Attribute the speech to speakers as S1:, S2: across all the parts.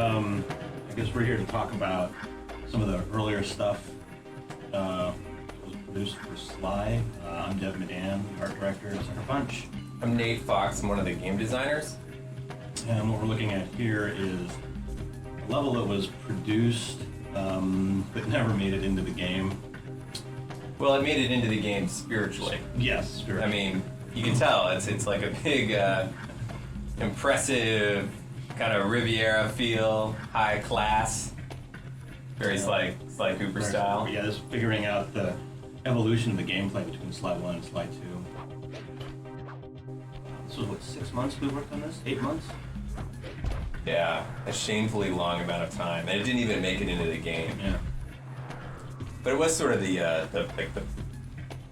S1: I guess we're here to talk about some of the earlier stuff that was produced for Sly. I'm Dev Madan, art director at Sucker Punch.
S2: I'm Nate Fox, I'm one of the game designers.
S1: And what we're looking at here is a level that was produced but never made it into the game.
S2: Well, it made it into the game spiritually.
S1: Yes, spiritually.
S2: I mean, you can tell it's like a big, impressive kind of Riviera feel, high class, very Sly Cooper style.
S1: Yeah, this figuring out the evolution of the gameplay between Sly 1 and Sly 2. This was what, 6 months we worked on this? 8 months?
S2: Yeah, a shamefully long amount of time, and it didn't even make it into the game.
S1: Yeah.
S2: But it was sort of the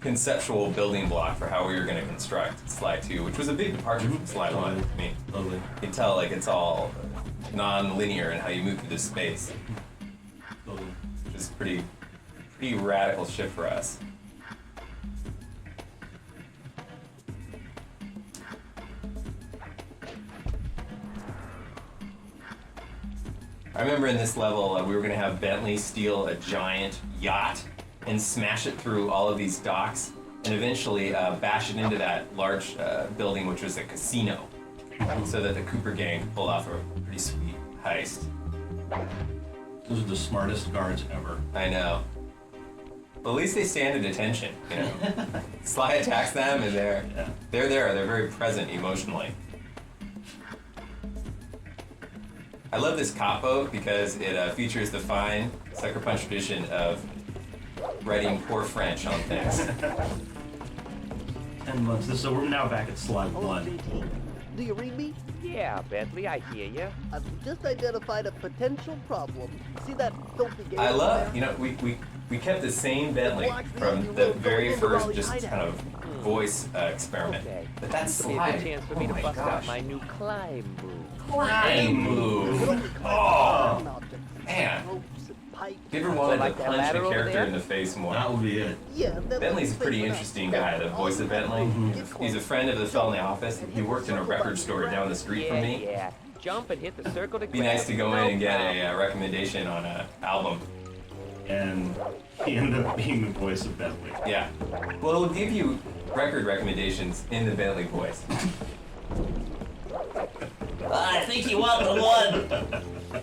S2: conceptual building block for how we were going to construct Sly 2, which was a big departure from Sly 1. I mean,
S1: Totally.
S2: you can tell like it's all non-linear in how you move through this space,
S1: Totally.
S2: which is pretty radical shift for us. I remember in this level, we were going to have Bentley steal a giant yacht and smash it through all of these docks and eventually bash it into that large building, which was a casino, so that the Cooper gang could pull off a pretty sweet heist.
S1: Those are the smartest guards ever.
S2: I know. But at least they stand at attention, you know. Sly attacks them and they're there, they're very present emotionally. I love this cop boat because it features the fine Sucker Punch tradition of writing poor French on things.
S1: 10 months. So we're now back at Sly 1.
S3: Do you read me?
S4: Yeah, Bentley, I hear you.
S3: I've just identified a potential problem. See that filthy game?
S2: I love, you know, we kept the same Bentley from the very first just kind of voice experiment.
S4: Okay.
S2: But that's
S4: This will be a
S2: Sly.
S4: good chance for
S2: Oh
S4: me to
S2: my
S4: bust out
S2: gosh.
S4: my new climb move.
S2: Climb move. Oh, man. If you ever wanted
S4: Like
S2: to
S4: that
S2: punch
S4: ladder
S2: the
S4: over
S2: character
S4: there?
S2: in the face more.
S1: That would be it.
S3: Yeah,
S2: Bentley's a pretty interesting guy, the voice of Bentley. He's a friend of the fellow in the office. He worked in a record store down the street from me.
S4: Yeah. Jump and hit the circle to
S2: Be nice to go in and get a recommendation on an album.
S1: And he ended up being the voice of Bentley.
S2: Yeah. Well, it'll give you record recommendations in the Bentley voice.
S5: I think you want the one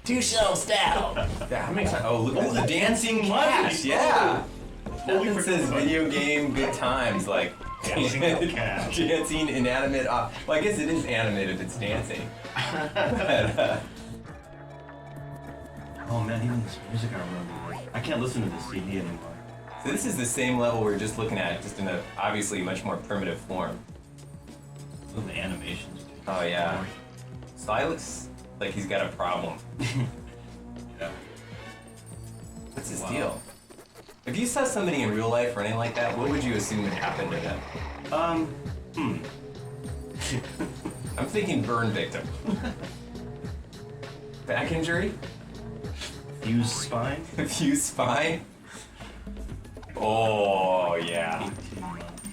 S5: 2 shelves down.
S2: Yeah, how many times? Oh, look at the dancing cat. Yeah. Nothing says video game good times like
S1: Dancing cat.
S2: dancing inanimate. Well, I guess it is animate if it's dancing. But,
S1: Oh man, even this music I remember. I can't listen to this CD anymore.
S2: so this is the same level we were just looking at, just in a obviously much more primitive form.
S1: Look at the animations.
S2: Oh yeah. Sly looks like he's got a problem.
S1: Yeah.
S2: What's his
S1: Wow.
S2: deal? If you saw somebody in real life or anything like that, what would you assume would happen to them? I'm thinking burn victim. Back injury?
S1: Fused spine.
S2: Fused spine? Oh, yeah.
S1: 18 months.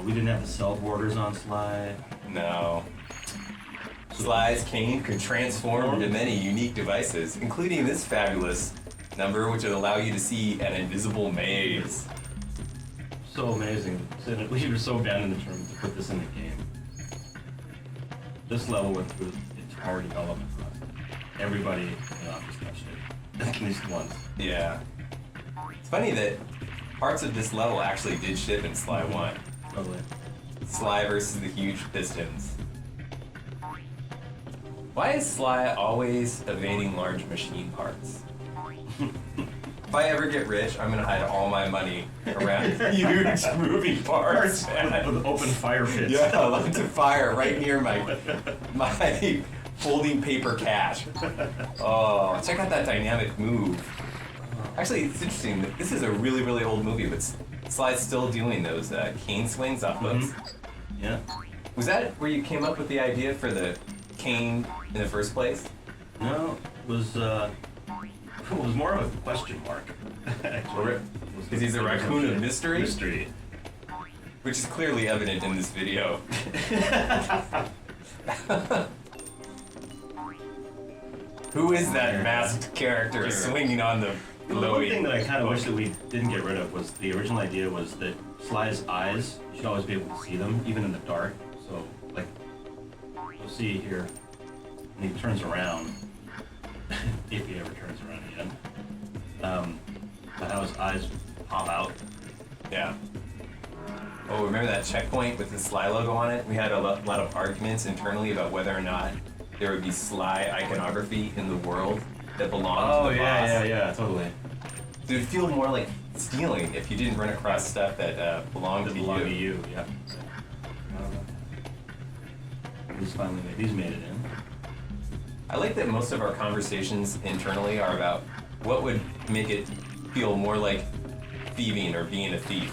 S1: We didn't have the cell borders on Sly.
S2: No. Sly's cane could transform into many unique devices, including this fabulous number, which would allow you to see an invisible maze.
S1: So amazing. So we were so bad in the term to put this in the game. This level went through the entire development process. Everybody in the office touched it. At least once.
S2: Yeah. It's funny that parts of this level actually did ship in Sly 1.
S1: Totally.
S2: Sly versus the huge pistons. Why is Sly always evading large machine parts? If I ever get rich, I'm gonna hide all my money around huge moving parts.
S1: With open fire pits.
S2: Yeah, I love to fire right near my folding paper cache. Oh, check out that dynamic move. Actually, it's interesting. This is a really, really old movie, but Sly's still doing those cane swings off books.
S1: Yeah.
S2: Was that where you came up with the idea for the cane in the first place?
S1: No, it was more of a question mark. Actually.
S2: Because he's a raccoon of mystery?
S1: Mystery.
S2: Which is clearly evident in this video. Who is that masked character swinging on the
S1: Well, the one
S2: glowy?
S1: thing that I kind of wish that we didn't get rid of was the original idea was that Sly's eyes, you should always be able to see them, even in the dark. So, like, you'll see here, when he turns around, if he ever turns around again, but how his eyes pop out.
S2: Yeah. Oh, remember that checkpoint with the Sly logo on it? We had a lot of arguments internally about whether or not there would be Sly iconography in the world that belonged to the boss.
S1: yeah, totally.
S2: It would feel more like stealing if you didn't run across stuff that belonged to you.
S1: Yeah. These made it in.
S2: I like that most of our conversations internally are about what would make it feel more like thieving or being a thief.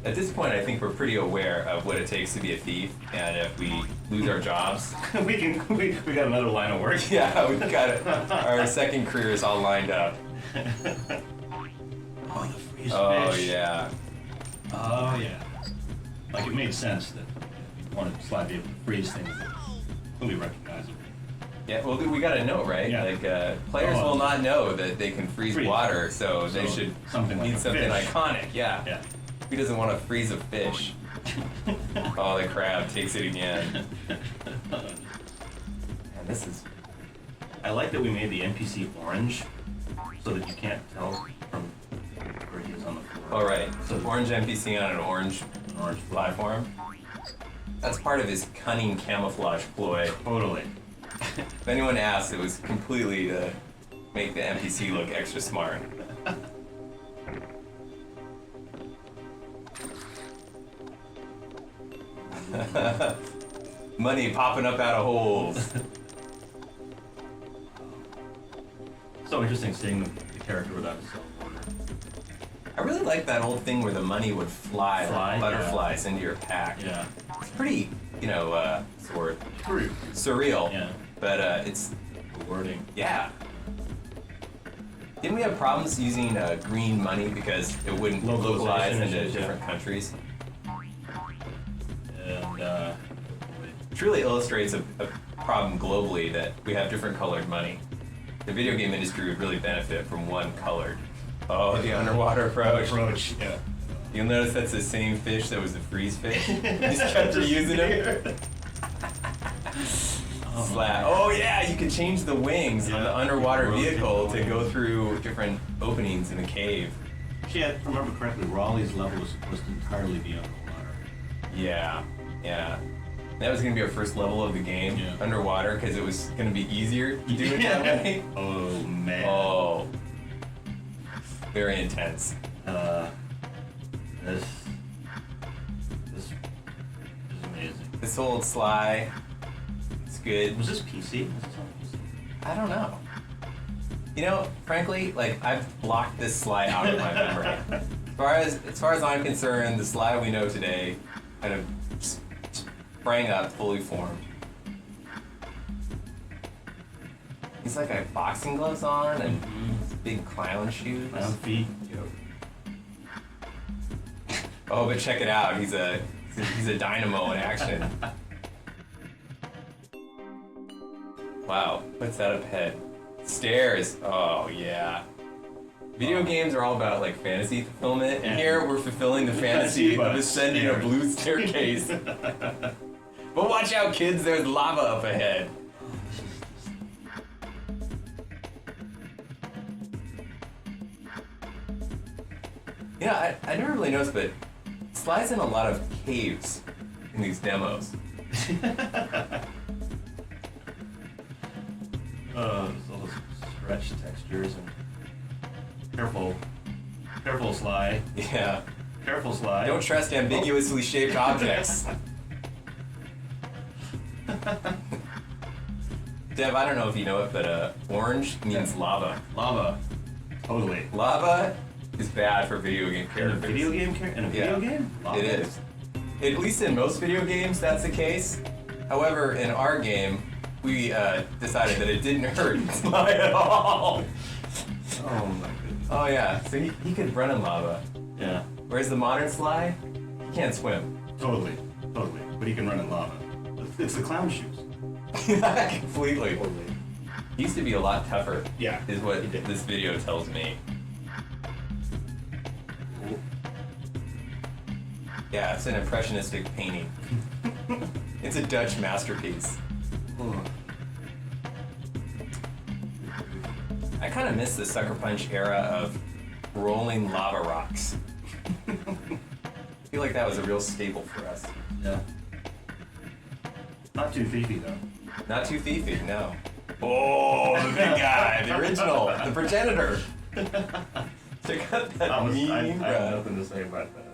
S2: At this point, I think we're pretty aware of what it takes to be a thief, and if we lose our jobs,
S1: we got another line of work.
S2: yeah, we've got it. Our second career is all lined up.
S1: Oh, the freeze
S2: Oh
S1: fish.
S2: yeah.
S1: Oh yeah. Like it made sense that you wanted Sly to be able to freeze things that will be recognizable.
S2: Yeah, well, we gotta know, right?
S1: Yeah.
S2: Like, players will not know that they can freeze water, so they
S1: So,
S2: should
S1: something like
S2: need
S1: a
S2: something
S1: fish.
S2: iconic. Yeah.
S1: Yeah.
S2: Who doesn't want to freeze a fish? Oh, the crab takes it again. Man, this is.
S1: I like that we made the NPC orange, so that you can't tell from where he is on the floor.
S2: All right.
S1: So
S2: Orange NPC on an orange platform. That's part of his cunning camouflage ploy.
S1: Totally.
S2: If anyone asked, it was completely to make the NPC look extra smart. Money popping up out of holes.
S1: So interesting seeing the character without his self-order.
S2: I really like that old thing where the money would fly like
S1: Fly,
S2: butterflies into your pack.
S1: Yeah.
S2: It's pretty, sort of
S1: True.
S2: surreal.
S1: Yeah.
S2: But it's,
S1: The wording.
S2: yeah. Didn't we have problems using green money because it wouldn't localize
S1: Localization
S2: into
S1: issues, yeah.
S2: different countries?
S1: And
S2: Truly illustrates a problem globally that we have different colored money. The video game industry would really benefit from one colored. Oh, the underwater approach.
S1: Yeah.
S2: You'll notice that's the same fish that was the freeze fish. Just kept reusing it. Slap. Oh yeah, you can change the wings of the underwater vehicle to go through different openings in the cave.
S1: Actually, if I remember correctly, Raleigh's level was supposed to entirely be underwater.
S2: Yeah, yeah. That was gonna be our first level of the game,
S1: Yeah.
S2: underwater, because it was gonna be easier to do it that way.
S1: Oh man.
S2: Oh, very intense.
S1: This is amazing.
S2: This old Sly, it's good.
S1: Was this PC? Was this on PC?
S2: I don't know. You know, frankly, like I've blocked this Sly out of my memory. As far as I'm concerned, the Sly we know today kind of just sprang up fully formed. He's like got boxing gloves on and big clown shoes.
S1: Clown feet.
S2: Oh, but check it out. He's a dynamo in action. Wow, what's that up ahead? Stairs. Oh yeah. Video games are all about like fantasy fulfillment, and here we're fulfilling the fantasy of ascending a blue staircase. But watch out, kids! There's lava up ahead. You know, I never really noticed, but Sly's in a lot of caves in these demos.
S1: All those stretch textures and careful Sly.
S2: Yeah.
S1: Careful Sly.
S2: Don't trust ambiguously shaped objects. Dev, I don't know if you know it, but orange means lava.
S1: Lava. Totally.
S2: Lava is bad for video game
S1: In a
S2: characters.
S1: video game? In a video game? Lava.
S2: It is. At least in most video games, that's the case. However, in our game, we decided that it didn't hurt Sly at all.
S1: Oh my goodness.
S2: Oh yeah, so he could run in lava.
S1: Yeah.
S2: Whereas the modern Sly, he can't swim.
S1: Totally. But he can run in lava. It's the clown shoes.
S2: Completely.
S1: Totally.
S2: He used to be a lot tougher.
S1: Yeah.
S2: Is what
S1: He did.
S2: this video tells me.
S1: Cool.
S2: Yeah, it's an impressionistic painting. It's a Dutch masterpiece. I kind of miss the Sucker Punch era of rolling lava rocks. I feel like that was a real staple for us.
S1: Yeah. Not too fiefy though.
S2: Not too thiefy, no. Oh, the big guy, the original, the progenitor. Check out that mean
S1: I have
S2: run.
S1: nothing to say about that.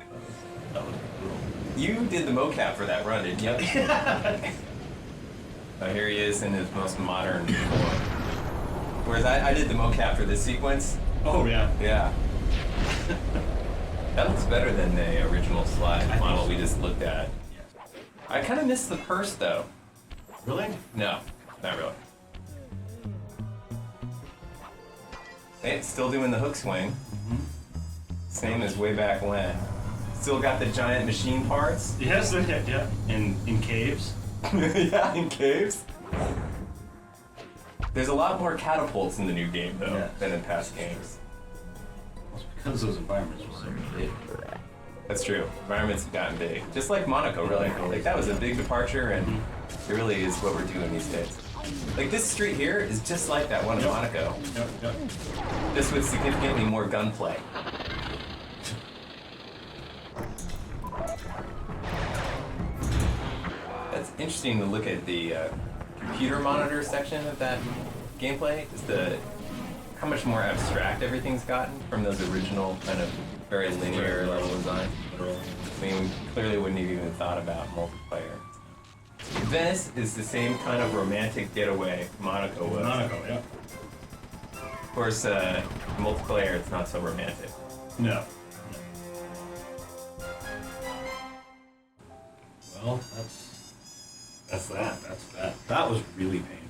S1: That was brutal.
S2: You did the mocap for that run, didn't you? Oh, here he is in his most modern form. Whereas I did the mocap for this sequence.
S1: Oh yeah.
S2: Yeah. That looks better than the original Sly
S1: think
S2: model
S1: so.
S2: we just looked at.
S1: Yeah.
S2: I kind of miss the purse though.
S1: Really?
S2: No, not really. Hey, still doing the hook swing. Same as way back when. Still got the giant machine parts.
S1: Yes, yeah. In caves.
S2: Yeah, in caves. There's a lot more catapults in the new game though
S1: Yeah.
S2: than in past games.
S1: It's because those environments were so big.
S2: That's true. Environments have gotten big. Just like Monaco, really.
S1: Monaco.
S2: Like that was a big departure, and it really is what we're doing these days. Like this street here is just like that one in
S1: Yep.
S2: Monaco,
S1: Yep.
S2: just with significantly more gunplay. That's interesting to look at the computer monitor section of that gameplay. Just how much more abstract everything's gotten from those original kind of very linear level design. I mean, we clearly wouldn't have even thought about multiplayer. Venice is the same kind of romantic getaway Monaco was.
S1: Monaco, yeah.
S2: Of course, multiplayer, it's not so romantic.
S1: No. Well, that's that. That's that. That was really painful.